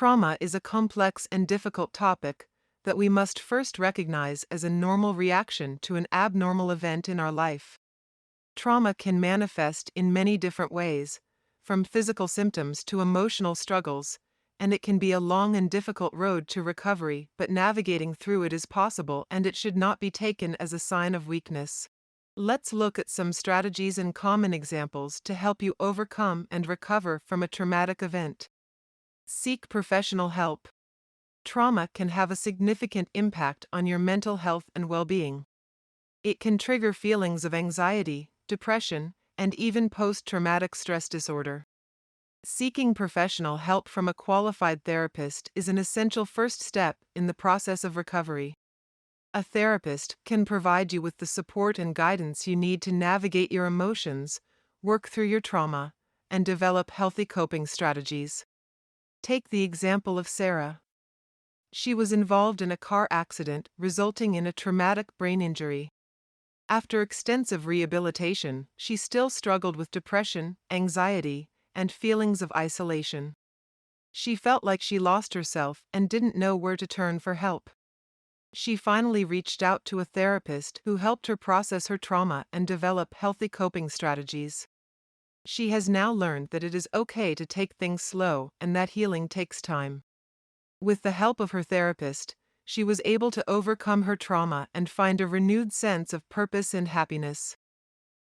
Trauma is a complex and difficult topic that we must first recognize as a normal reaction to an abnormal event in our life. Trauma can manifest in many different ways, from physical symptoms to emotional struggles, and it can be a long and difficult road to recovery, but navigating through it is possible and it should not be taken as a sign of weakness. Let's look at some strategies and common examples to help you overcome and recover from a traumatic event. Seek professional help. Trauma can have a significant impact on your mental health and well-being. It can trigger feelings of anxiety, depression, and even post-traumatic stress disorder. Seeking professional help from a qualified therapist is an essential first step in the process of recovery. A therapist can provide you with the support and guidance you need to navigate your emotions, work through your trauma, and develop healthy coping strategies. Take the example of Sarah. She was involved in a car accident resulting in a traumatic brain injury. After extensive rehabilitation, she still struggled with depression, anxiety, and feelings of isolation. She felt like she lost herself and didn't know where to turn for help. She finally reached out to a therapist who helped her process her trauma and develop healthy coping strategies. She has now learned that it is okay to take things slow and that healing takes time. With the help of her therapist, she was able to overcome her trauma and find a renewed sense of purpose and happiness.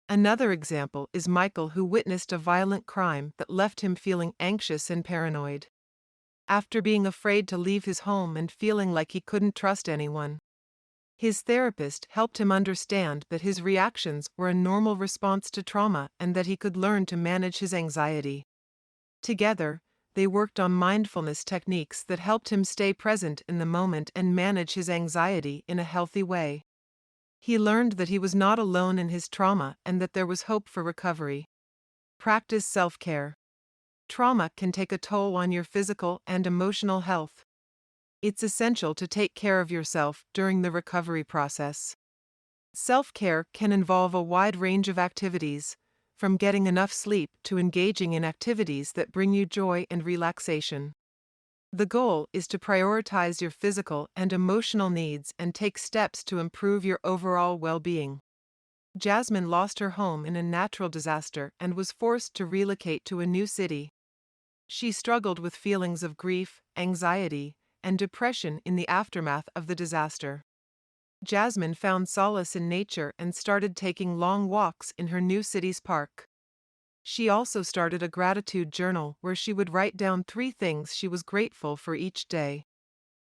Another example is Michael, who witnessed a violent crime that left him feeling anxious and paranoid. After being afraid to leave his home and feeling like he couldn't trust anyone, his therapist helped him understand that his reactions were a normal response to trauma and that he could learn to manage his anxiety. Together, they worked on mindfulness techniques that helped him stay present in the moment and manage his anxiety in a healthy way. He learned that he was not alone in his trauma and that there was hope for recovery. Practice self-care. Trauma can take a toll on your physical and emotional health. It's essential to take care of yourself during the recovery process. Self-care can involve a wide range of activities, from getting enough sleep to engaging in activities that bring you joy and relaxation. The goal is to prioritize your physical and emotional needs and take steps to improve your overall well-being. Jasmine lost her home in a natural disaster and was forced to relocate to a new city. She struggled with feelings of grief, anxiety, and depression in the aftermath of the disaster. Jasmine found solace in nature and started taking long walks in her new city's park. She also started a gratitude journal where she would write down 3 things she was grateful for each day.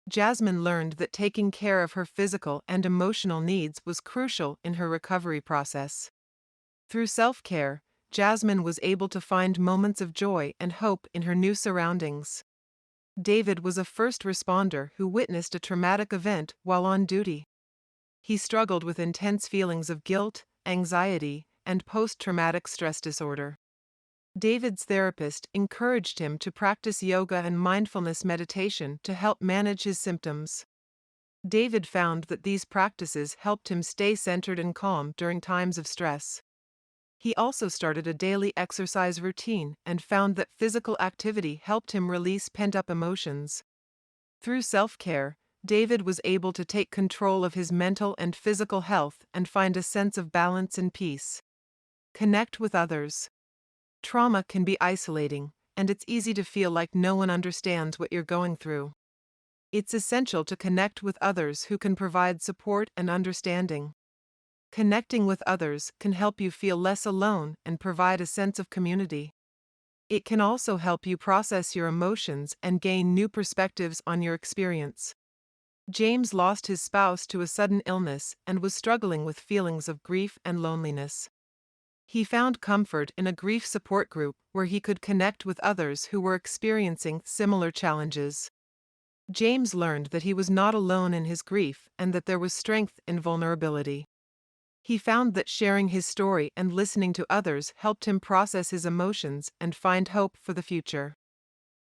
Jasmine learned that taking care of her physical and emotional needs was crucial in her recovery process. Through self-care, Jasmine was able to find moments of joy and hope in her new surroundings. David was a first responder who witnessed a traumatic event while on duty. He struggled with intense feelings of guilt, anxiety, and post-traumatic stress disorder. David's therapist encouraged him to practice yoga and mindfulness meditation to help manage his symptoms. David found that these practices helped him stay centered and calm during times of stress. He also started a daily exercise routine and found that physical activity helped him release pent-up emotions. Through self-care, David was able to take control of his mental and physical health and find a sense of balance and peace. Connect with others. Trauma can be isolating, and it's easy to feel like no one understands what you're going through. It's essential to connect with others who can provide support and understanding. Connecting with others can help you feel less alone and provide a sense of community. It can also help you process your emotions and gain new perspectives on your experience. James lost his spouse to a sudden illness and was struggling with feelings of grief and loneliness. He found comfort in a grief support group where he could connect with others who were experiencing similar challenges. James learned that he was not alone in his grief and that there was strength in vulnerability. He found that sharing his story and listening to others helped him process his emotions and find hope for the future.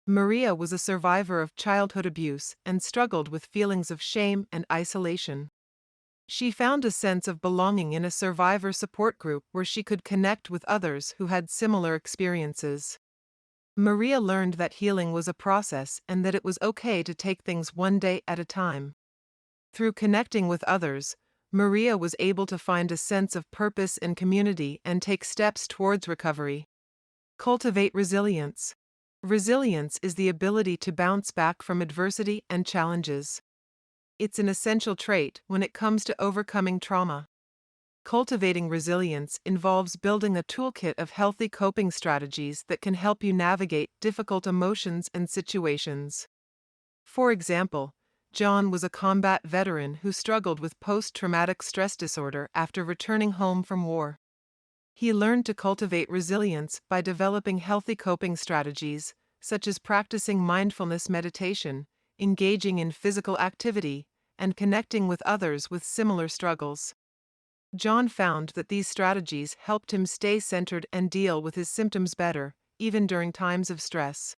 Maria was a survivor of childhood abuse and struggled with feelings of shame and isolation. She found a sense of belonging in a survivor support group where she could connect with others who had similar experiences. Maria learned that healing was a process and that it was okay to take things one day at a time. Through connecting with others, Maria was able to find a sense of purpose and community and take steps towards recovery. Cultivate resilience. Resilience is the ability to bounce back from adversity and challenges. It's an essential trait when it comes to overcoming trauma. Cultivating resilience involves building a toolkit of healthy coping strategies that can help you navigate difficult emotions and situations. For example, John was a combat veteran who struggled with post-traumatic stress disorder after returning home from war. He learned to cultivate resilience by developing healthy coping strategies, such as practicing mindfulness meditation, engaging in physical activity, and connecting with others with similar struggles. John found that these strategies helped him stay centered and deal with his symptoms better, even during times of stress.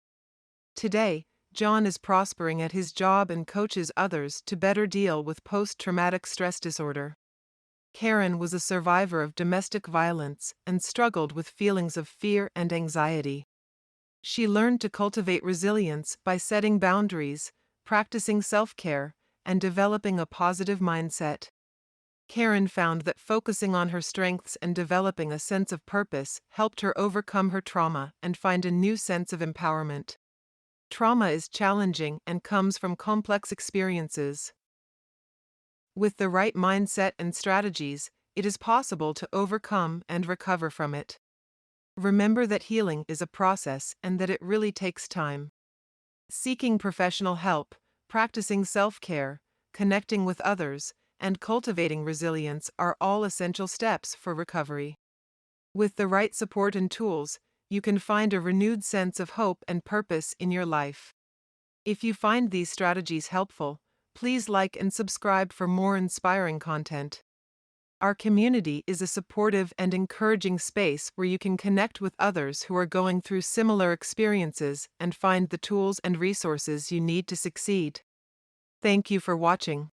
Today, John is prospering at his job and coaches others to better deal with post-traumatic stress disorder. Karen was a survivor of domestic violence and struggled with feelings of fear and anxiety. She learned to cultivate resilience by setting boundaries, practicing self-care, and developing a positive mindset. Karen found that focusing on her strengths and developing a sense of purpose helped her overcome her trauma and find a new sense of empowerment. Trauma is challenging and comes from complex experiences. With the right mindset and strategies, it is possible to overcome and recover from it. Remember that healing is a process and that it really takes time. Seeking professional help, practicing self-care, connecting with others, and cultivating resilience are all essential steps for recovery. With the right support and tools, you can find a renewed sense of hope and purpose in your life. If you find these strategies helpful, please like and subscribe for more inspiring content. Our community is a supportive and encouraging space where you can connect with others who are going through similar experiences and find the tools and resources you need to succeed. Thank you for watching.